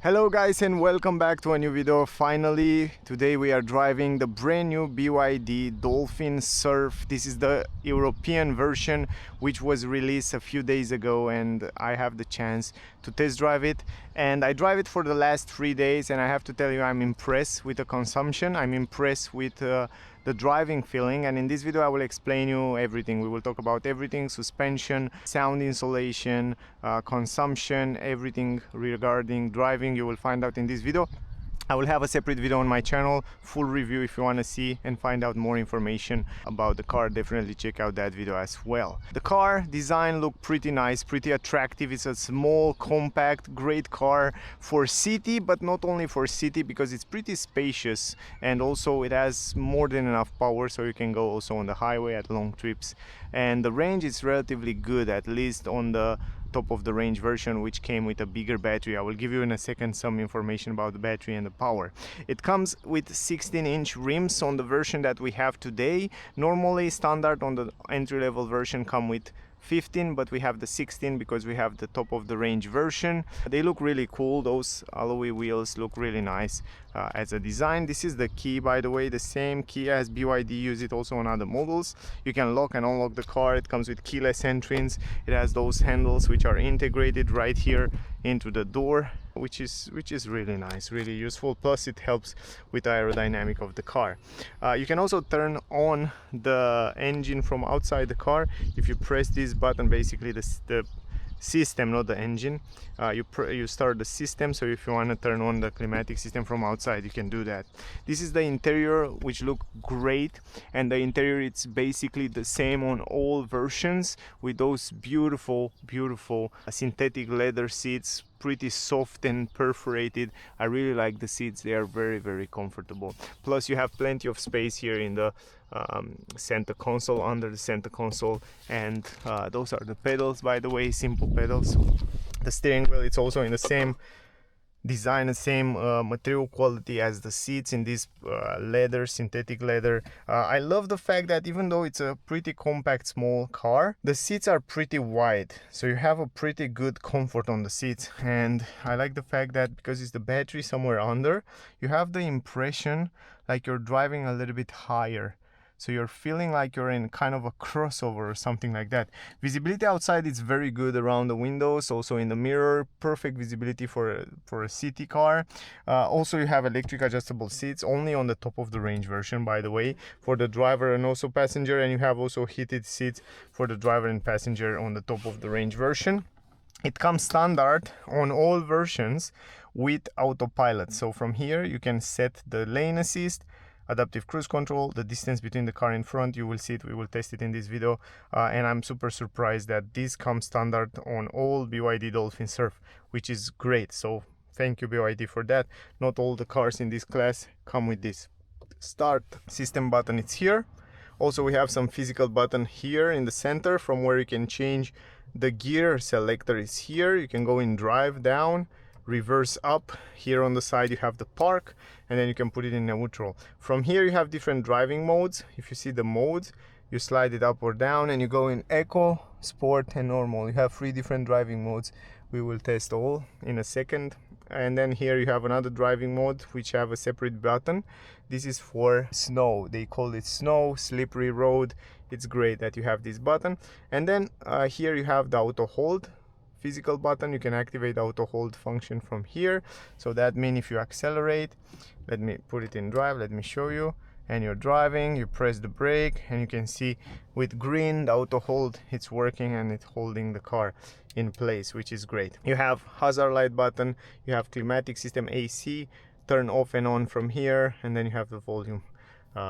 Hello guys and welcome back to a new video. Finally, today we are driving the brand new BYD Dolphin Surf. This is the European version which was released a few days ago, and I have the chance to test drive it. And I drive it for the last 3 days, and I have to tell you, I'm impressed with the consumption. I'm impressed with the driving feeling, and in this video I will explain you everything. We will talk about everything: suspension, sound insulation, consumption, everything regarding driving you will find out in this video. I will have a separate video on my channel, full review. If you want to see and find out more information about the car, definitely check out that video as well. The car design look pretty nice, pretty attractive. It's a small, compact, great car for city, but not only for city, because it's pretty spacious, and also it has more than enough power, so you can go also on the highway at long trips. And the range is relatively good, at least on the top of the range version, which came with a bigger battery. I will give you in a second some information about the battery and the power. It comes with 16-inch rims on the version that we have today. Normally standard on the entry-level version come with 15, but we have the 16 because we have the top of the range version. They look really cool. Those alloy wheels look really nice as a design. This is the key, by the way, the same key as BYD use it also on other models. You can lock and unlock the car. It comes with keyless entrance. It has those handles which are integrated right here into the door, which is really nice, really useful. Plus it helps with the aerodynamic of the car. You can also turn on the engine from outside the car. If you press this button, basically the system, not the engine, you start the system. So if you want to turn on the climatic system from outside, you can do that. This is the interior, which look great, and the interior, it's basically the same on all versions, with those beautiful synthetic leather seats, pretty soft and perforated. I really like the seats. They are very comfortable. Plus you have plenty of space here in the center console, under the center console, and those are the pedals, by the way, simple pedals. The steering wheel, it's also in the same design, the same material quality as the seats in this leather, synthetic leather. I love the fact that even though it's a pretty compact small car, the seats are pretty wide, so you have a pretty good comfort on the seats. And I like the fact that because it's the battery somewhere under, you have the impression like you're driving a little bit higher. So you're feeling like you're in kind of a crossover or something like that. Visibility outside is very good around the windows, also in the mirror. Perfect visibility for a city car. Also you have electric adjustable seats, only on the top of the range version, by the way, for the driver and also passenger. And you have also heated seats for the driver and passenger on the top of the range version. It comes standard on all versions with autopilot. So from here you can set the lane assist, adaptive cruise control, the distance between the car in front. You will see it, we will test it in this video, and I'm super surprised that this comes standard on all BYD Dolphin Surf, which is great. So thank you BYD for that. Not all the cars in this class come with this. Start system button, it's here. Also we have some physical button here in the center from where you can change the gear. Selector is here. You can go in drive, down, reverse, up. Here on the side you have the park, and then you can put it in neutral. From here you have different driving modes. If you see the modes, you slide it up or down, and you go in eco, sport, and normal. You have 3 different driving modes. We will test all in a second. And then here you have another driving mode which have a separate button. This is for snow. They call it snow, slippery road. It's great that you have this button. And then here you have the auto hold physical button. You can activate auto hold function from here. So that means if you accelerate, let me put it in drive, let me show you, and you're driving, you press the brake, and you can see with green the auto hold, it's working and it's holding the car in place, which is great. You have hazard light button, you have climatic system, AC, turn off and on from here, and then you have the volume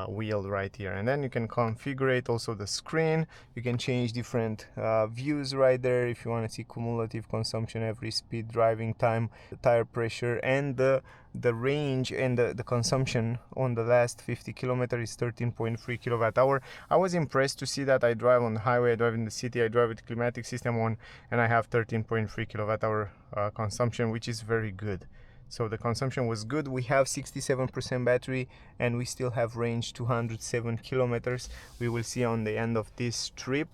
wheel right here. And then you can configure also the screen. You can change different views right there if you want to see cumulative consumption, every speed, driving time, the tire pressure, and the range, and the consumption on the last 50 kilometers is 13.3 kilowatt hour. I was impressed to see that I drive on the highway, I drive in the city, I drive with climatic system on, and I have 13.3 kilowatt hour consumption, which is very good. So the consumption was good. We have 67% battery, and we still have range 207 kilometers. We will see on the end of this trip.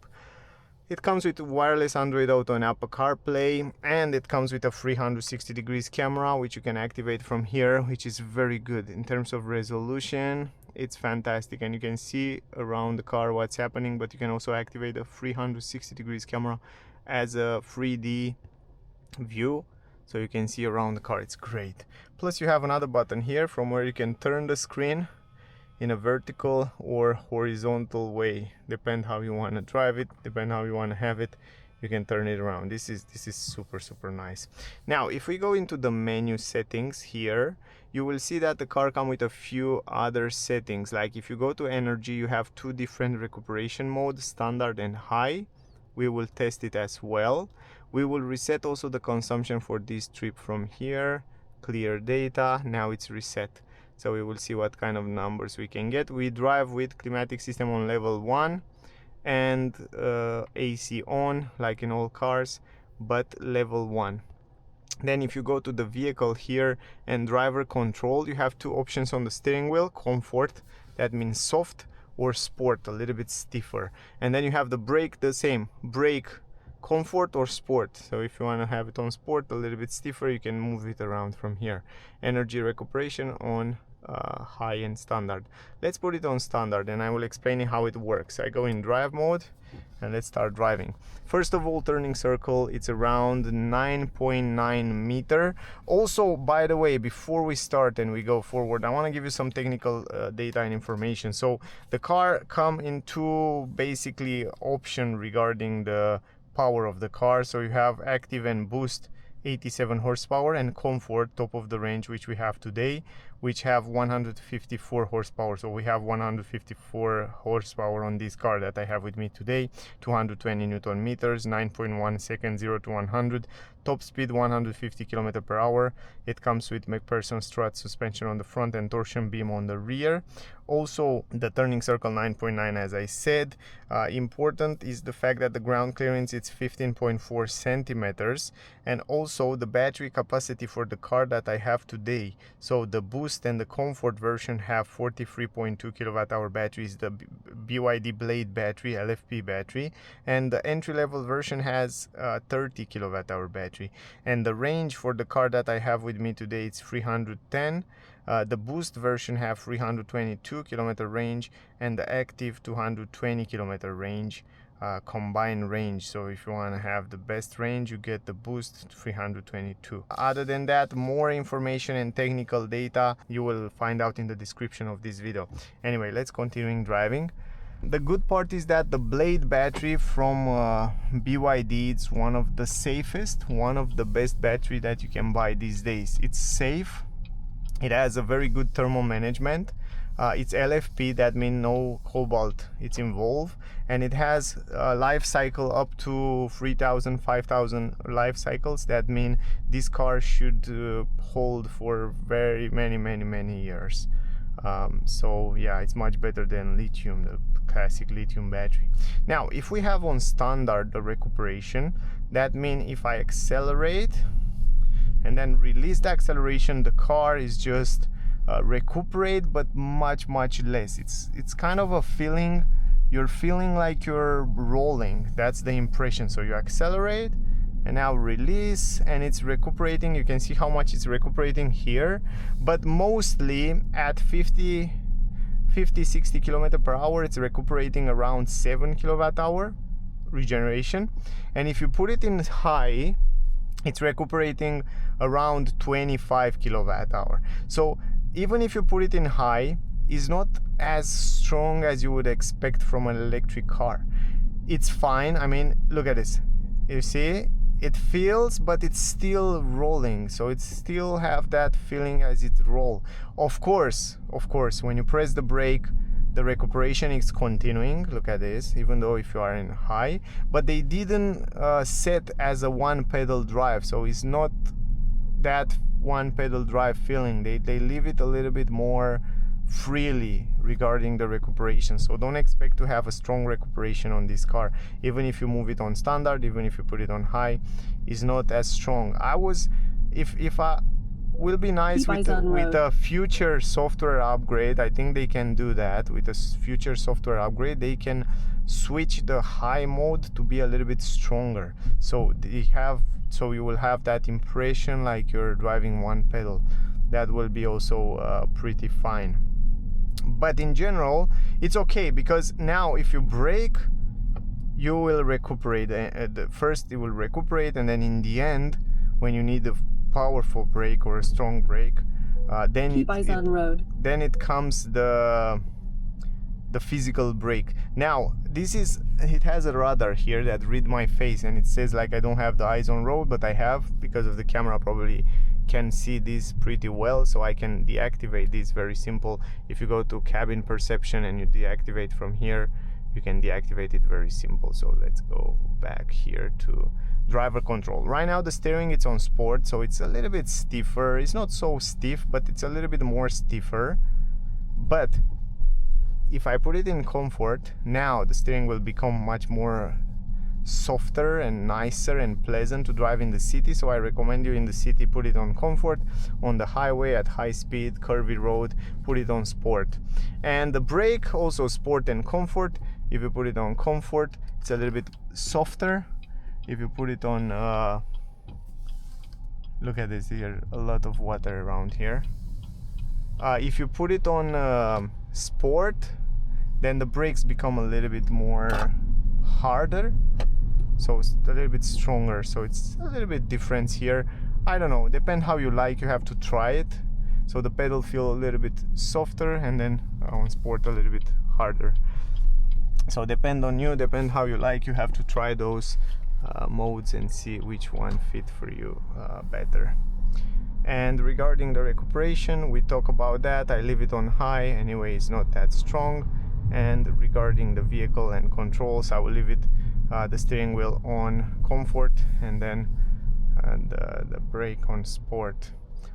It comes with wireless Android Auto and Apple CarPlay, and it comes with a 360 degrees camera which you can activate from here, which is very good in terms of resolution. It's fantastic, and you can see around the car what's happening, but you can also activate a 360 degrees camera as a 3D view, so you can see around the car. It's great. Plus you have another button here from where you can turn the screen in a vertical or horizontal way, depend how you want to drive it, depend how you want to have it. You can turn it around. This is super nice. Now if we go into the menu settings here, you will see that the car comes with a few other settings. Like if you go to energy, you have two different recuperation modes, standard and high. We will test it as well. We will reset also the consumption for this trip from here, clear data. Now it's reset, so we will see what kind of numbers we can get. We drive with climatic system on level 1 and AC on, like in all cars, but level 1. Then if you go to the vehicle here and driver control, you have two options on the steering wheel: comfort, that means soft, or sport, a little bit stiffer. And then you have the brake, the same, brake, comfort or sport. So if you want to have it on sport, a little bit stiffer, you can move it around from here. Energy recuperation on high and standard. Let's put it on standard and I will explain you how it works. I go in drive mode and let's start driving. First of all, turning circle, it's around 9.9 meter. Also, by the way, before we start and we go forward, I want to give you some technical data and information. So the car come in two basically option regarding the power of the car. So you have active and boost, 87 horsepower, and comfort, top of the range, which we have today, which have 154 horsepower. So we have 154 horsepower on this car that I have with me today, 220 Newton meters, 9.1 seconds 0 to 100, top speed 150 km per hour. It comes with McPherson strut suspension on the front and torsion beam on the rear. Also the turning circle 9.9, as I said. Important is the fact that the ground clearance is 15.4 centimeters, and also the battery capacity for the car that I have today. So the boost and the comfort version have 43.2 kilowatt hour batteries, the BYD Blade battery, LFP battery, and the entry level version has 30 kilowatt hour battery. And the range for the car that I have with me today, it's 310. The boost version have 322 kilometer range, and the active 220 kilometer range, combined range. So if you want to have the best range, you get the boost 322. Other than that, more information and technical data you will find out in the description of this video. Anyway, let's continue driving. The good part is that the Blade battery from BYD, it's one of the safest, one of the best battery that you can buy these days. It's safe. It has a very good thermal management. It's LFP, that means no cobalt it's involved, and it has a life cycle up to 3,000, 5,000 life cycles. That means this car should hold for very many years. So yeah, it's much better than lithium, the classic lithium battery. Now if we have on standard the recuperation, that means if I accelerate and then release the acceleration, the car is just recuperate, but much less. It's kind of a feeling, you're feeling like you're rolling. That's the impression. So you accelerate and now release and it's recuperating. You can see how much it's recuperating here, but mostly at 50-60 km per hour, it's recuperating around 7 kilowatt hour regeneration. And if you put it in high, it's recuperating around 25 kilowatt hour. So even if you put it in high, it's not as strong as you would expect from an electric car. It's fine. I mean, look at this. You see, it feels, but it's still rolling. So it still have that feeling as it roll. Of course, when you press the brake, the recuperation is continuing. Look at this, even though if you are in high, but they didn't set as a one pedal drive, so it's not that one pedal drive feeling. They leave it a little bit more freely regarding the recuperation. So don't expect to have a strong recuperation on this car. Even if you move it on standard, even if you put it on high, it's not as strong. will be nice with a future software upgrade. I think they can do that with a future software upgrade. They can switch the high mode to be a little bit stronger, so you will have that impression like you're driving one pedal. That will be also pretty fine. But in general it's okay, because now if you brake, you will recuperate. First it will recuperate, and then in the end, when you need a powerful brake or a strong brake, then it comes the physical brake. Now it has a radar here that read my face, and it says like I don't have the eyes on road, but I have, because of the camera probably can see this pretty well, so I can deactivate this. Very simple. If you go to cabin perception and you deactivate from here, you can deactivate it. Very simple. So let's go back here to driver control. Right now the steering, it's on sport, so it's a little bit stiffer. It's not so stiff, but it's a little bit more stiffer. But if I put it in comfort, now the steering will become much more softer and nicer and pleasant to drive in the city. So I recommend you in the city, put it on comfort. On the highway at high speed, curvy road, put it on sport. And the brake also sport and comfort. If you put it on comfort, it's a little bit softer. If you put it on look at this here, a lot of water around here. If you put it on sport, then the brakes become a little bit more harder, so it's a little bit stronger, so it's a little bit difference here. I don't know, depend how you like, you have to try it. So the pedal feel a little bit softer, and then on sport a little bit harder. So depend on you, depend how you like, you have to try those modes and see which one fit for you better. And regarding the recuperation, we talk about that. I leave it on high anyway, it's not that strong. And regarding the vehicle and controls, I will leave it the steering wheel on comfort, and then the brake on sport,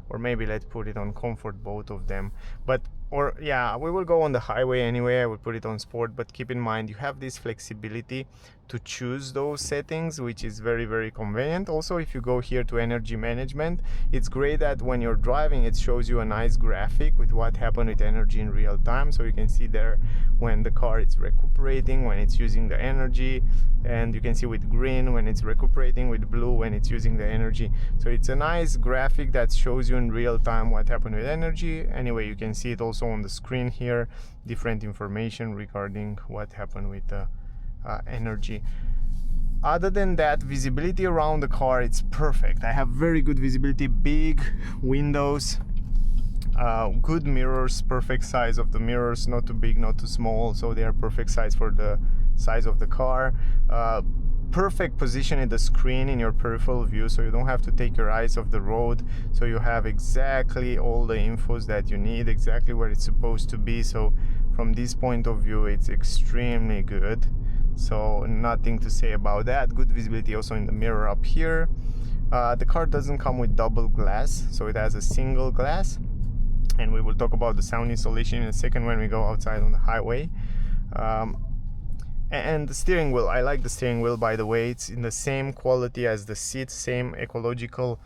or maybe let's put it on comfort, both of them. But we will go on the highway anyway. I will put it on sport, but keep in mind you have this flexibility to choose those settings, which is very, very convenient. Also, if you go here to energy management, it's great that when you're driving, it shows you a nice graphic with what happened with energy in real time. So you can see there when the car is recuperating, when it's using the energy, and you can see with green when it's recuperating, with blue when it's using the energy. So it's a nice graphic that shows you in real time what happened with energy. Anyway, you can see it also on the screen here, different information regarding what happened with the energy. Other than that, visibility around the car, it's perfect. I have very good visibility, big windows, good mirrors, perfect size of the mirrors, not too big, not too small, so they are perfect size for the size of the car. Perfect position in the screen in your peripheral view, so you don't have to take your eyes off the road, so you have exactly all the infos that you need, exactly where it's supposed to be. So from this point of view, it's extremely good, so nothing to say about that. Good visibility also in the mirror up here. The car doesn't come with double glass, so it has a single glass, and we will talk about the sound insulation in a second when we go outside on the highway. And the steering wheel, I like the steering wheel, by the way. It's in the same quality as the seat, same ecological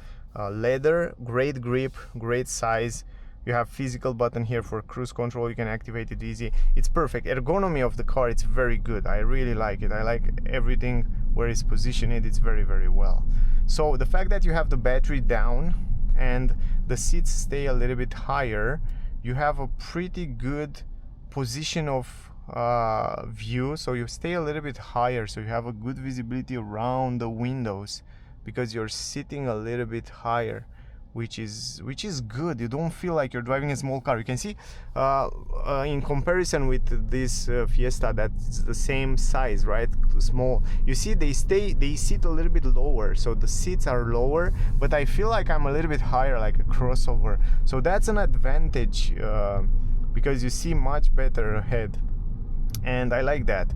leather, great grip, great size. You have physical button here for cruise control, you can activate it easy. It's perfect. Ergonomy of the car, it's very good. I really like it. I like everything where it's positioned, it's very, very well. So the fact that you have the battery down and the seats stay a little bit higher, you have a pretty good position of view, so you stay a little bit higher, so you have a good visibility around the windows because you're sitting a little bit higher, which is good. You don't feel like you're driving a small car. You can see in comparison with this Fiesta, that's the same size, right? Small. You see they sit a little bit lower, so the seats are lower, but I feel like I'm a little bit higher, like a crossover. So that's an advantage because you see much better ahead, and I like that.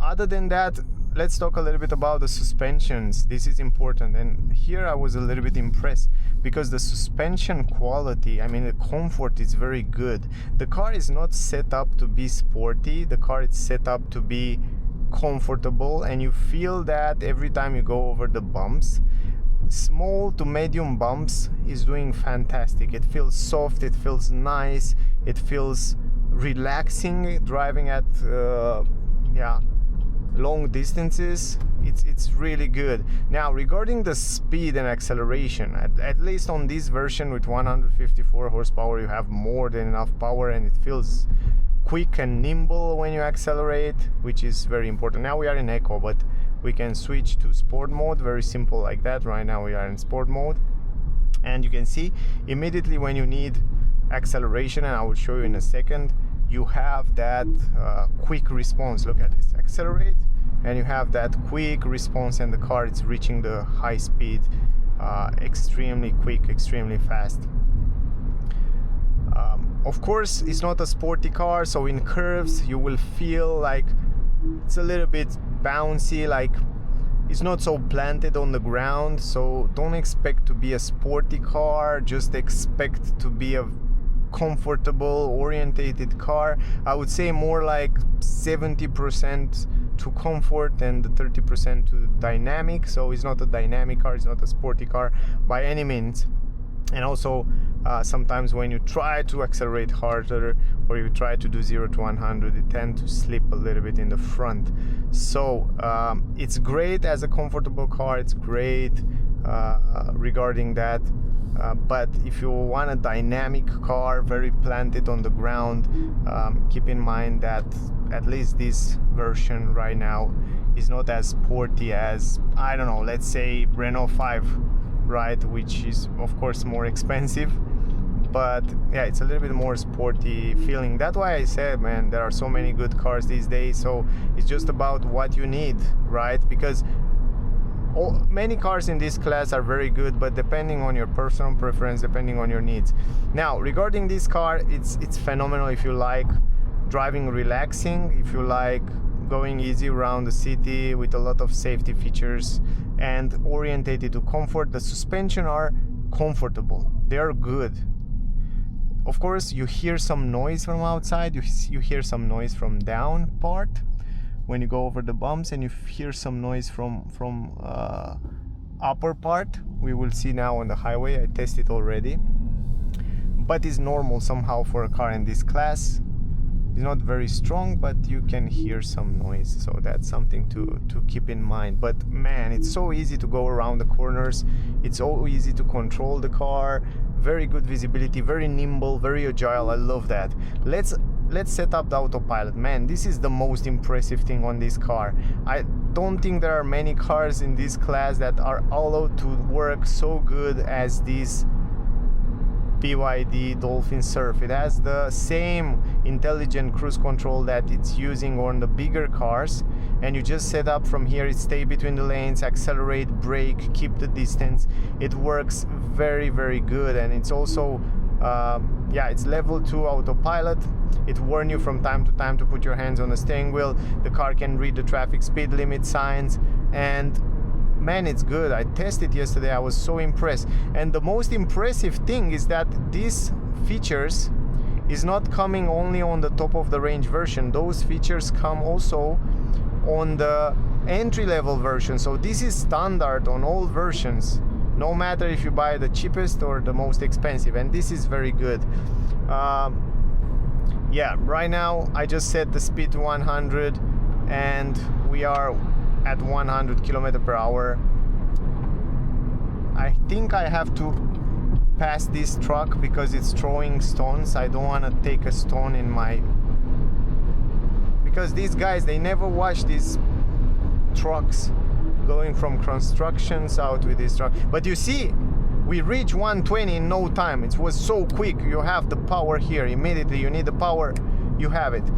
Other than that, let's talk a little bit about the suspensions. This is important, and here I was a little bit impressed because the suspension quality, I mean the comfort is very good. The car is not set up to be sporty, the car is set up to be comfortable, and you feel that every time you go over the bumps. small to medium bumps is doing fantastic. It feels soft, it feels nice, it feels relaxing driving at long distances. It's really good. Now, regarding the speed and acceleration, at least on this version with 154 horsepower, you have more than enough power, and it feels quick and nimble when you accelerate, which is very important. Now we are in eco, but we can switch to sport mode, very simple like that. Right now we are in sport mode, and you can see immediately when you need acceleration, and I will show you in a second, you have that quick response. Look at this, accelerate, and you have that quick response, and the car is reaching the high speed extremely quick, extremely fast. Of course, it's not a sporty car, so in curves you will feel like it's a little bit bouncy, like it's not so planted on the ground. So don't expect to be a sporty car, just expect to be a comfortable, orientated car. I would say more like 70% to comfort and 30% to dynamic. So it's not a dynamic car, it's not a sporty car by any means. And also sometimes when you try to accelerate harder or you try to do 0 to 100, it tends to slip a little bit in the front. So it's great as a comfortable car, it's great regarding that. But if you want a dynamic car, very planted on the ground, keep in mind that at least this version right now is not as sporty as, I don't know, let's say Renault 5, right, which is of course more expensive, but yeah, it's a little bit more sporty feeling. That's why I said, man, there are so many good cars these days. So it's just about what you need, right? Because many cars in this class are very good, but depending on your personal preference, depending on your needs. Now, regarding this car, it's phenomenal if you like driving relaxing, if you like going easy around the city with a lot of safety features and orientated to comfort. The suspension are comfortable, they are good. Of course, you hear some noise from outside, you hear some noise from down part when you go over the bumps, and you hear some noise from upper part. We will see now on the highway. I tested already, but it's normal somehow for a car in this class. It's not very strong, but you can hear some noise, so that's something to keep in mind. But man, it's so easy to go around the corners, it's so easy to control the car, very good visibility, very nimble, very agile. I love that. Let's set up the autopilot. Man, this is the most impressive thing on this car. I don't think there are many cars in this class that are allowed to work so good as this BYD Dolphin Surf. It has the same intelligent cruise control that it's using on the bigger cars, and you just set up from here, it stay between the lanes, accelerate, brake, keep the distance. It works very, very good, and it's also it's level 2 autopilot. It warns you from time to time to put your hands on the steering wheel. The car can read the traffic speed limit signs, and man, it's good. I tested yesterday, I was so impressed. And the most impressive thing is that these features is not coming only on the top of the range version. Those features come also on the entry-level version. So this is standard on all versions, no matter if you buy the cheapest or the most expensive, and this is very good. Right now I just set the speed to 100 and we are at 100 km/h. I think I have to pass this truck because it's throwing stones. I don't want to take a stone in my... Because these guys, they never watch these trucks going from constructions out with this truck. But you see, we reached 120 in no time. It was so quick. You have the power here immediately. You need the power, you have it.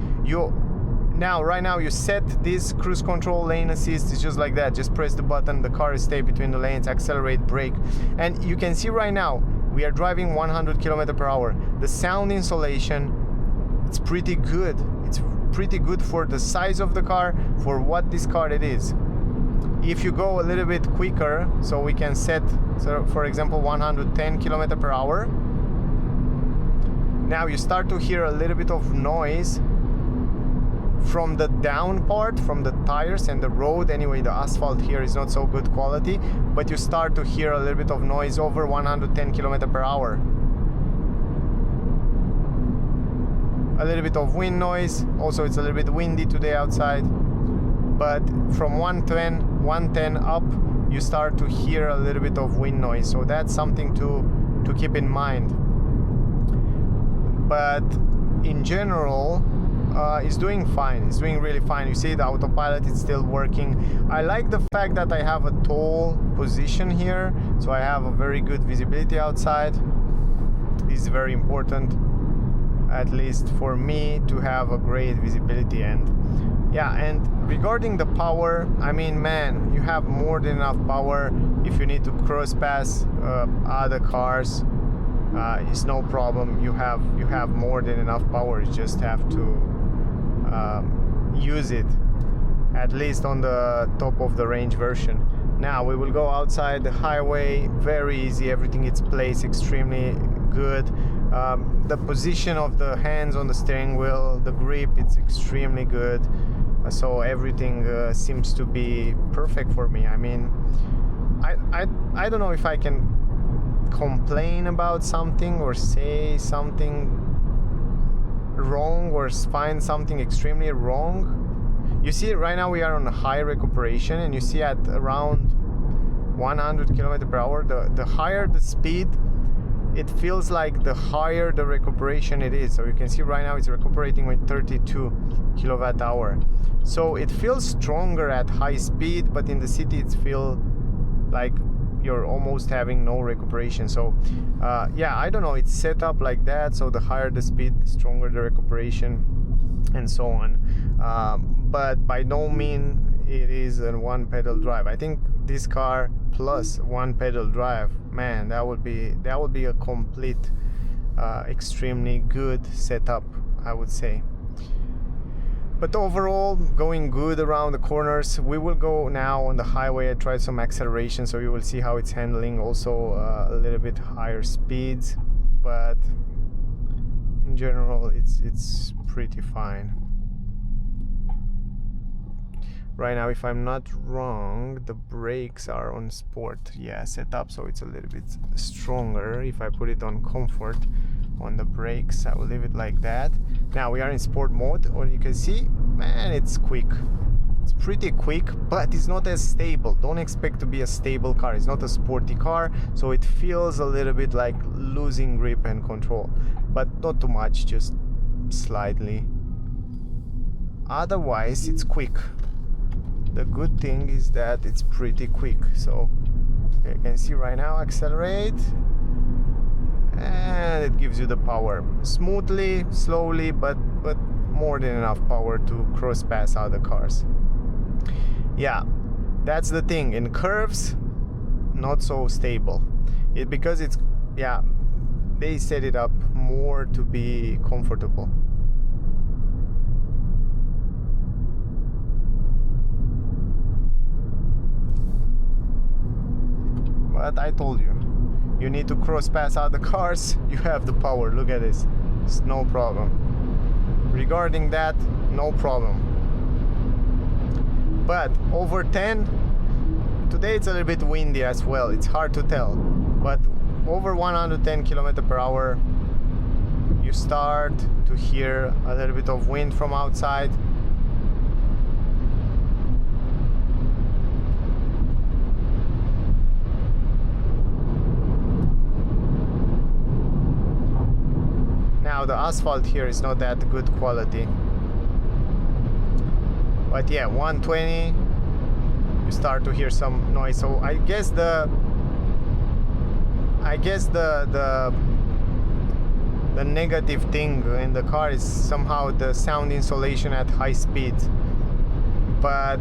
Right now you set this cruise control, lane assist. It's just like that. Just press the button, the car stays between the lanes, accelerate, brake. And you can see right now we are driving 100 km/h. The sound insulation, it's pretty good. It's pretty good for the size of the car, for what this car it is. If you go a little bit quicker, so we can set, so for example, 110 km/h. Now you start to hear a little bit of noise from the down part, from the tires and the road. Anyway, the asphalt here is not so good quality, but you start to hear a little bit of noise over 110 km/h. A little bit of wind noise. Also, it's a little bit windy today outside, but from 110 up, you start to hear a little bit of wind noise, so that's something to keep in mind. But in general, it's doing fine. It's doing really fine. You see the autopilot is still working. I like the fact that I have a tall position here, so I have a very good visibility outside. This is very important, at least for me, to have a great visibility. And yeah, and regarding the power, I mean, man, you have more than enough power. If you need to cross pass other cars, it's no problem. You have more than enough power. You just have to use it, at least on the top of the range version. Now we will go outside the highway. Very easy. Everything is placed extremely good. The position of the hands on the steering wheel, the grip, it's extremely good. So everything seems to be perfect for me. I mean, I don't know if I can complain about something or say something wrong or find something extremely wrong. You see, right now we are on a high recuperation, and you see at around 100 km/h, the higher the speed, it feels like the higher the recuperation it is. So you can see right now it's recuperating with 32 kWh. So it feels stronger at high speed, but in the city it feels like you're almost having no recuperation. So yeah, I don't know, it's set up like that, so the higher the speed, the stronger the recuperation, and so on. But by no means it is a one pedal drive. I think this car plus one pedal drive, man, that would be a complete extremely good setup, I would say. But overall, going good around the corners. We will go now on the highway. I tried some acceleration, so you will see how it's handling. Also a little bit higher speeds, but in general it's pretty fine. Right now, if I'm not wrong, the brakes are on sport, yeah, set up, so it's a little bit stronger. If I put it on comfort on the brakes, I will leave it like that. Now we are in sport mode, or you can see, man, it's quick. It's pretty quick, but it's not as stable. Don't expect to be a stable car. It's not a sporty car, so it feels a little bit like losing grip and control, but not too much, just slightly. Otherwise, it's quick. The good thing is that it's pretty quick. So you can see right now, accelerate, and it gives you the power smoothly, slowly, but more than enough power to cross pass other cars. Yeah, that's the thing. In curves, not so stable. Because it's, yeah, they set it up more to be comfortable. But I told you, you need to cross pass other cars, you have the power. Look at this, it's no problem. Regarding that, no problem. But over 10, today it's a little bit windy as well, it's hard to tell. But over 110 km/h, you start to hear a little bit of wind from outside. Now the asphalt here is not that good quality, but yeah, 120, you start to hear some noise. So I guess the negative thing in the car is somehow the sound insulation at high speed. But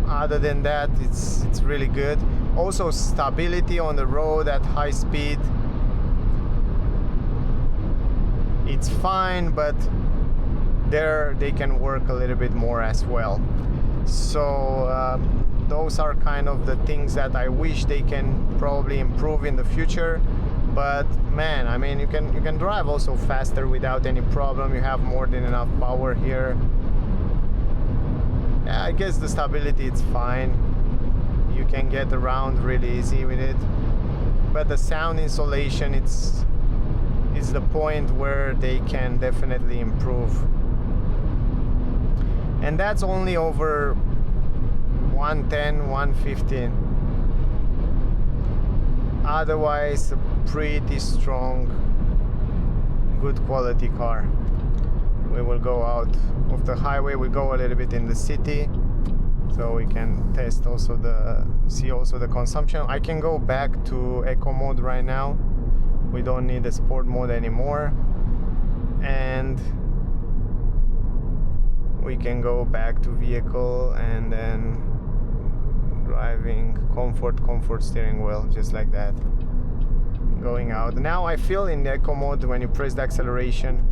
other than that, it's really good. Also stability on the road at high speed, it's fine, but there they can work a little bit more as well. So those are kind of the things that I wish they can probably improve in the future. But man, I mean, you can drive also faster without any problem. You have more than enough power here. Yeah, I guess the stability it's fine. You can get around really easy with it, but the sound insulation it's the point where they can definitely improve, and that's only over 110, 115. Otherwise, a pretty strong, good quality car. We will go out of the highway, we go a little bit in the city, so we can test also see also the consumption. I can go back to eco mode right now. We don't need the sport mode anymore, and we can go back to vehicle and then driving, comfort steering wheel, just like that, going out. Now I feel in the eco mode, when you press the acceleration,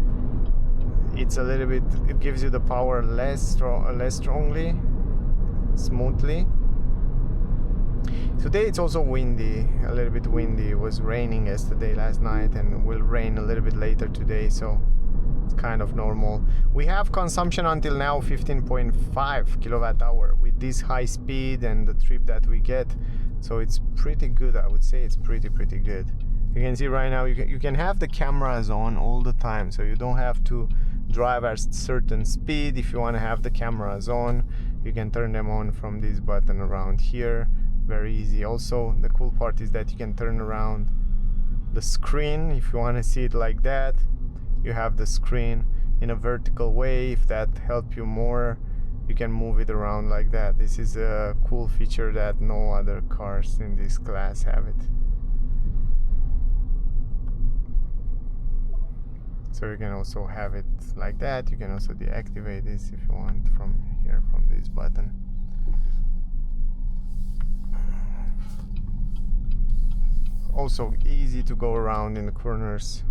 it's a little bit, it gives you the power less strongly, smoothly. Today it's also windy, a little bit windy. It was raining yesterday, last night, and will rain a little bit later today, so it's kind of normal. We have consumption until now 15.5 kilowatt hour with this high speed and the trip that we get, so it's pretty good. I would say it's pretty good. You can see right now you can have the cameras on all the time, so you don't have to drive at a certain speed. If you want to have the cameras on, you can turn them on from this button around here. Very easy. Also, the cool part is that you can turn around the screen if you want to see it like that. You have the screen in a vertical way. If that helps you more, you can move it around like that. This is a cool feature that no other cars in this class have it. So you can also have it like that. You can also deactivate this if you want from here, from this button. Also easy to go around in the corners.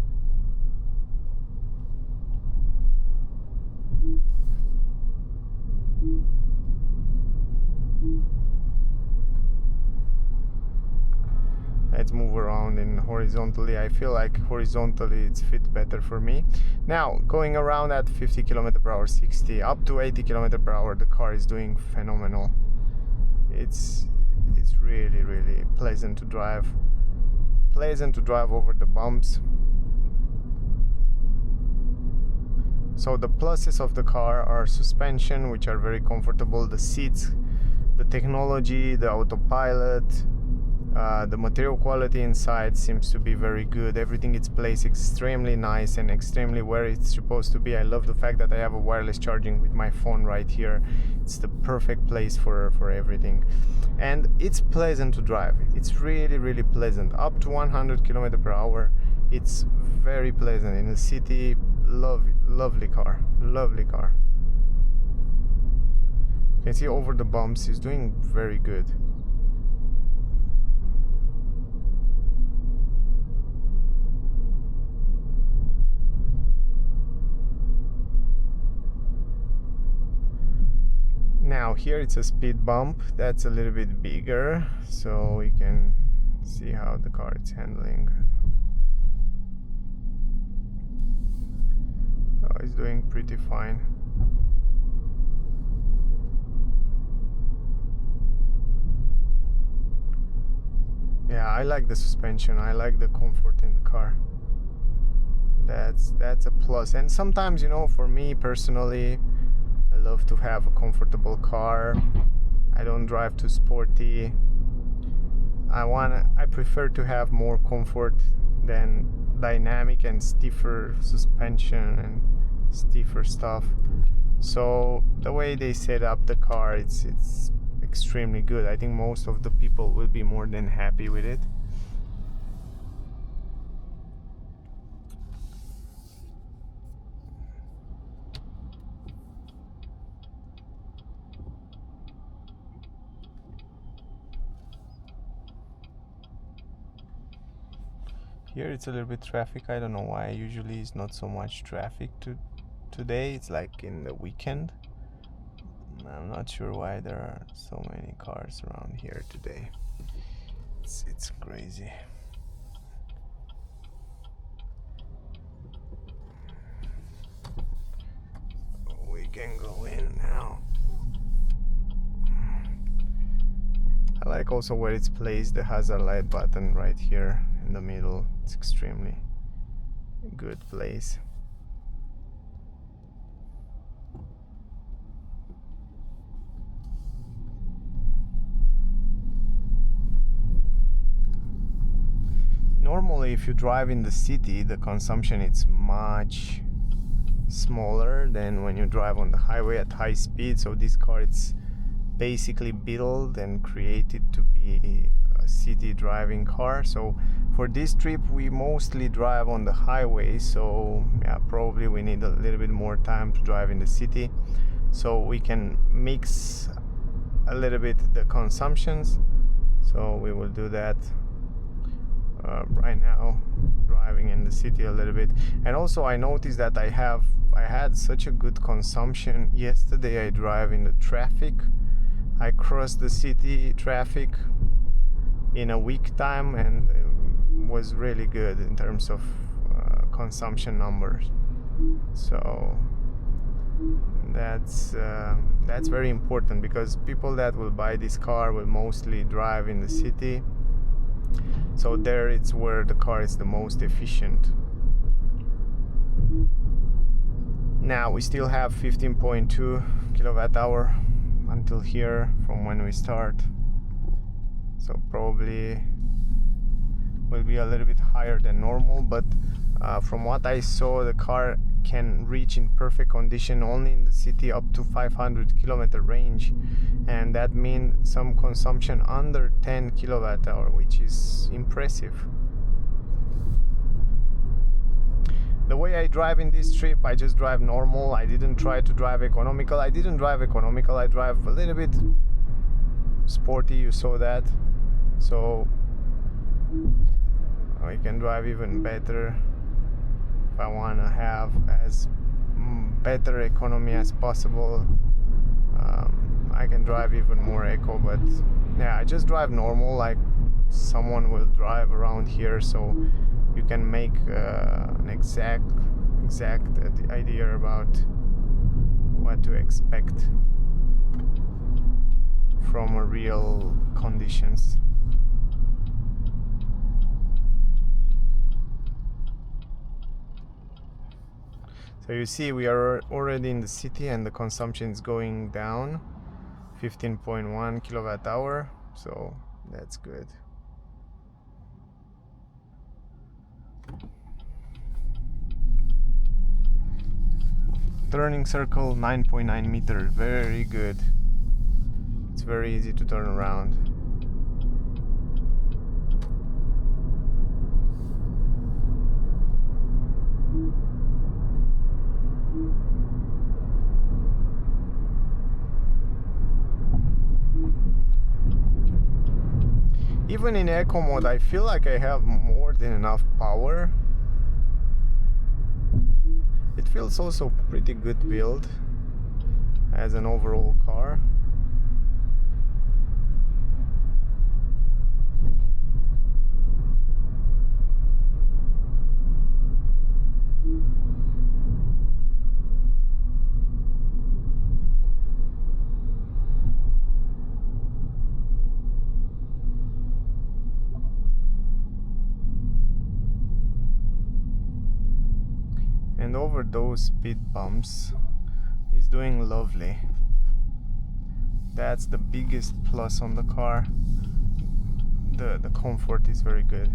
Let's move around in horizontally. I feel like horizontally it's fit better for me. Now, going around at 50 km/h, 60, up to 80 km/h, the car is doing phenomenal. It's really pleasant to drive. Pleasant to drive over the bumps. So the pluses of the car are suspension, which are very comfortable, the seats, the technology, the autopilot, the material quality inside seems to be very good. Everything is placed extremely nice and extremely where it's supposed to be. I love the fact that I have a wireless charging with my phone right here. It's the perfect place for everything, and it's pleasant to drive. It's really pleasant. Up to 100 km/h, it's very pleasant in the city. Lovely car. You can see over the bumps it's doing very good. Now here it's a speed bump that's a little bit bigger, so we can see how the car is handling. Oh, it's doing pretty fine. Yeah, I like the suspension. I like the comfort in the car. That's a plus. And sometimes, you know, for me personally, I love to have a comfortable car. I don't drive too sporty. I prefer to have more comfort than dynamic and stiffer suspension and stiffer stuff. So the way they set up the car, it's extremely good. I think most of the people will be more than happy with it. Here it's a little bit traffic. I don't know why. Usually it's not so much traffic today. It's like in the weekend. I'm not sure why there are so many cars around here today. It's crazy. We can go in now. like also where it's placed, the hazard light button right here in the middle. It's extremely good place. Normally if you drive in the city, the consumption is much smaller than when you drive on the highway at high speed. So this car, it's basically built and created to be a city driving car. So for this trip we mostly drive on the highway, so yeah, probably we need a little bit more time to drive in the city, so we can mix a little bit the consumptions. So we will do that right now, driving in the city a little bit. And also I noticed that I had such a good consumption yesterday. I drive in the traffic, I crossed the city traffic in a week time, and it was really good in terms of consumption numbers. So that's very important, because people that will buy this car will mostly drive in the city. So there it's where the car is the most efficient. Now we still have 15.2 kilowatt hour until here from when we start. So probably will be a little bit higher than normal, but from what I saw, the car can reach in perfect condition only in the city up to 500 kilometer range, and that means some consumption under 10 kilowatt hour, which is impressive. The way I drive in this trip, I just drive normal. I didn't try to drive economical. I drive a little bit sporty, you saw that. So I can drive even better if I want to have as better economy as possible. I can drive even more eco, but yeah, I just drive normal like someone will drive around here, so you can make an exact idea about what to expect from real conditions. So you see we are already in the city and the consumption is going down, 15.1 kilowatt hour, so that's good. Turning circle 9.9 meters, very good. It's very easy to turn around. Even in eco mode, I feel like I have more than enough power. It feels also pretty good build as an overall car. And over those speed bumps is doing lovely. That's the biggest plus on the car. The comfort is very good.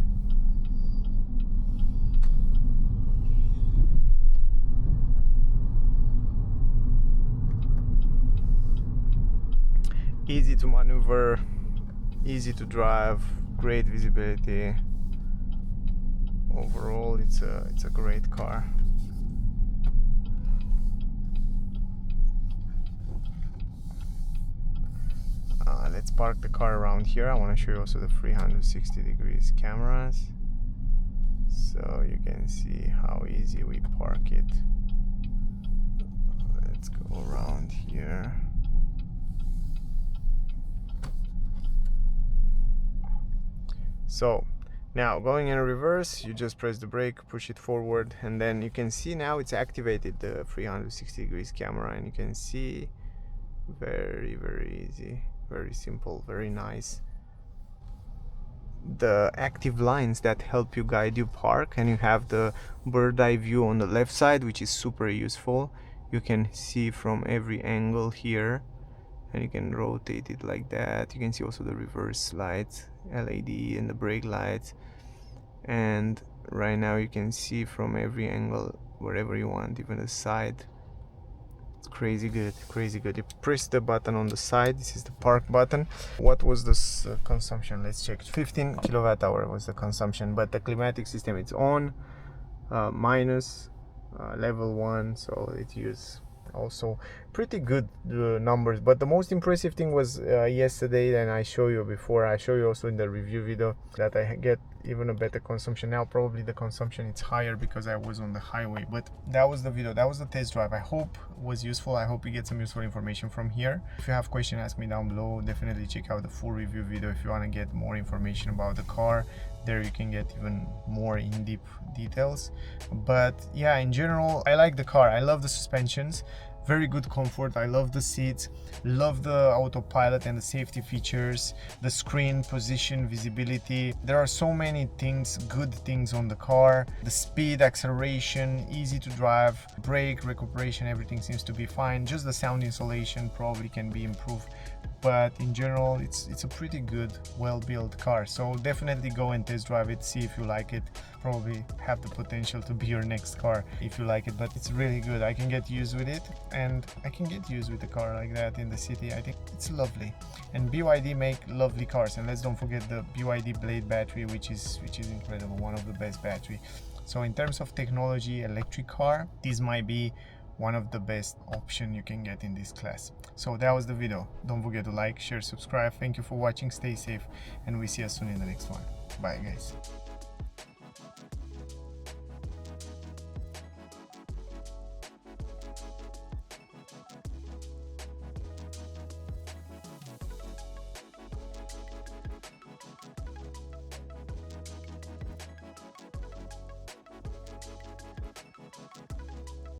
Easy to maneuver, easy to drive, great visibility. Overall, it's a great car. Let's park the car around here. I want to show you also the 360 degrees cameras, so you can see how easy we park it. Let's go around here. So now going in reverse, you just press the brake, push it forward, and then you can see now it's activated the 360 degrees camera, and you can see very easy, very simple, very nice. the active lines that help you guide you park, and you have the bird eye view on the left side, which is super useful. You can see from every angle here, and you can rotate it like that. You can see also the reverse lights, LED, and the brake lights. And right now you can see from every angle wherever you want, even the side. It's crazy good, crazy good. You press the button on the side. This is the park button. What was this consumption? Let's check. 15 kilowatt hour was the consumption, but the climatic system, it's on, minus, level 1, so it uses also pretty good numbers. But the most impressive thing was yesterday, and I show you before, I show you also in the review video, that I get even a better consumption. Now probably the consumption is higher because I was on the highway, but that was the video, that was the test drive. I hope it was useful. I hope you get some useful information from here. If you have questions, ask me down below. Definitely check out the full review video if you want to get more information about the car. There you can get even more in-depth details. But yeah, in general, I like the car. I love the suspensions, very good comfort. I love the seats, love the autopilot and the safety features, the screen, position, visibility. There are so many things, good things on the car. The speed, acceleration, easy to drive, brake, recuperation, everything seems to be fine. Just the sound insulation probably can be improved, but in general it's a pretty good, well-built car. So definitely go and test drive it, see if you like it. Probably have the potential to be your next car if you like it, but it's really good. I can get used with it, and I can get used with a car like that in the city. I think it's lovely, and BYD make lovely cars. And let's don't forget the BYD Blade battery, which is incredible, one of the best battery. So in terms of technology, electric car, this might be one of the best option you can get in this class. So that was the video. Don't forget to like, share, subscribe. Thank you for watching. Stay safe, and we see you soon in the next one. Bye guys.